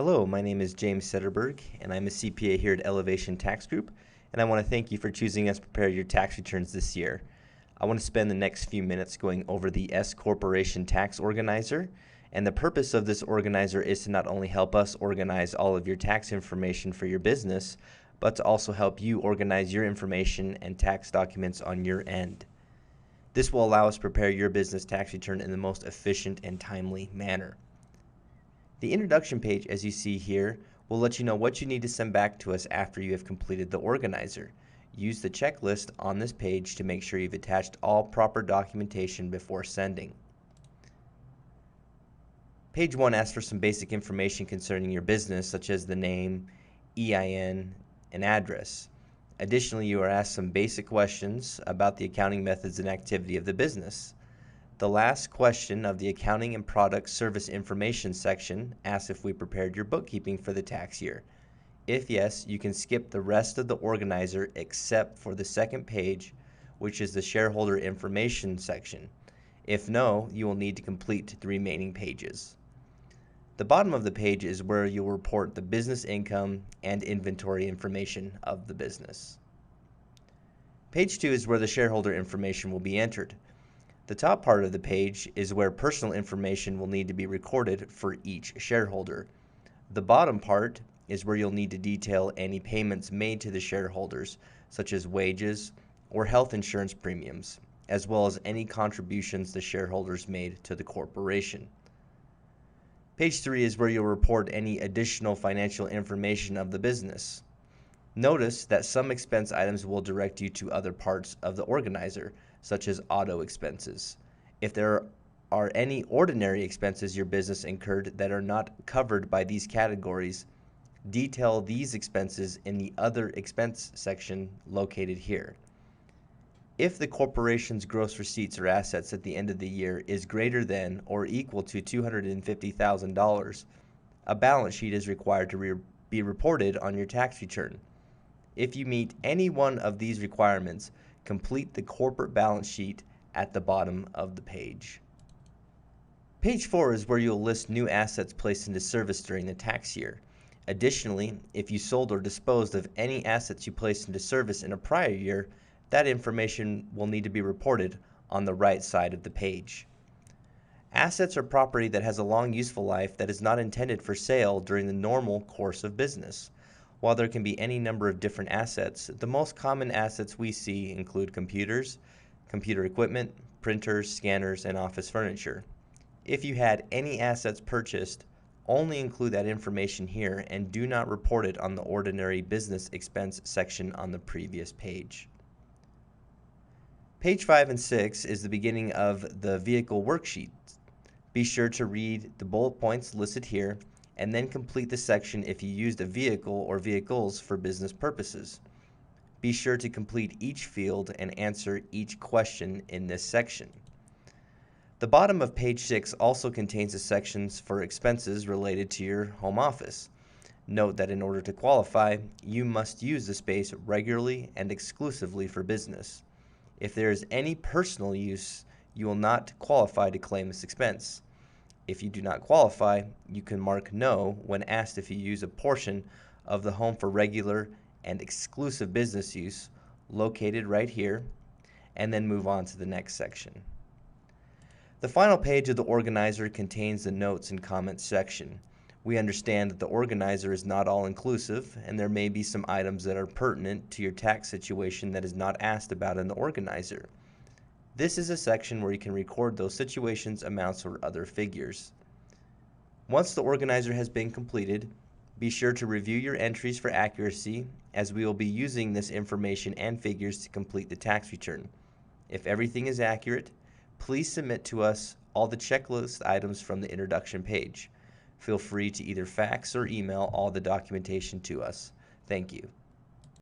Hello, my name is James Sederberg, and I'm a CPA here at Elevation Tax Group, and I want to thank you for choosing us to prepare your tax returns this year. I want to spend the next few minutes going over the S Corporation Tax Organizer, and the purpose of this organizer is to not only help us organize all of your tax information for your business, but to also help you organize your information and tax documents on your end. This will allow us to prepare your business tax return in the most efficient and timely manner. The introduction page, as you see here, will let you know what you need to send back to us after you have completed the organizer. Use the checklist on this page to make sure you've attached all proper documentation before sending. Page 1 asks for some basic information concerning your business, such as the name, EIN, and address. Additionally, you are asked some basic questions about the accounting methods and activity of the business. The last question of the Accounting and Product Service Information section asks if we prepared your bookkeeping for the tax year. If yes, you can skip the rest of the organizer except for the second page, which is the Shareholder Information section. If no, you will need to complete the remaining pages. The bottom of the page is where you'll report the business income and inventory information of the business. Page 2 is where the shareholder information will be entered. The top part of the page is where personal information will need to be recorded for each shareholder. The bottom part is where you'll need to detail any payments made to the shareholders, such as wages or health insurance premiums, as well as any contributions the shareholders made to the corporation. Page 3 is where you'll report any additional financial information of the business. Notice that some expense items will direct you to other parts of the organizer, such as auto expenses. If there are any ordinary expenses your business incurred that are not covered by these categories, detail these expenses in the Other Expense section located here. If the corporation's gross receipts or assets at the end of the year is greater than or equal to $250,000, a balance sheet is required to be reported on your tax return. If you meet any one of these requirements, complete the corporate balance sheet at the bottom of the page. Page 4 is where you'll list new assets placed into service during the tax year. Additionally, if you sold or disposed of any assets you placed into service in a prior year, that information will need to be reported on the right side of the page. Assets are property that has a long useful life that is not intended for sale during the normal course of business. While there can be any number of different assets, the most common assets we see include computers, computer equipment, printers, scanners, and office furniture. If you had any assets purchased, only include that information here and do not report it on the ordinary business expense section on the previous page. Page 5 and 6 is the beginning of the vehicle worksheet. Be sure to read the bullet points listed here and then complete the section if you used a vehicle or vehicles for business purposes. Be sure to complete each field and answer each question in this section. The bottom of page 6 also contains the sections for expenses related to your home office. Note that in order to qualify, you must use the space regularly and exclusively for business. If there is any personal use, you will not qualify to claim this expense. If you do not qualify, you can mark no when asked if you use a portion of the home for regular and exclusive business use, located right here, and then move on to the next section. The final page of the organizer contains the notes and comments section. We understand that the organizer is not all-inclusive, and there may be some items that are pertinent to your tax situation that is not asked about in the organizer. This is a section where you can record those situations, amounts, or other figures. Once the organizer has been completed, be sure to review your entries for accuracy, as we will be using this information and figures to complete the tax return. If everything is accurate, please submit to us all the checklist items from the introduction page. Feel free to either fax or email all the documentation to us. Thank you.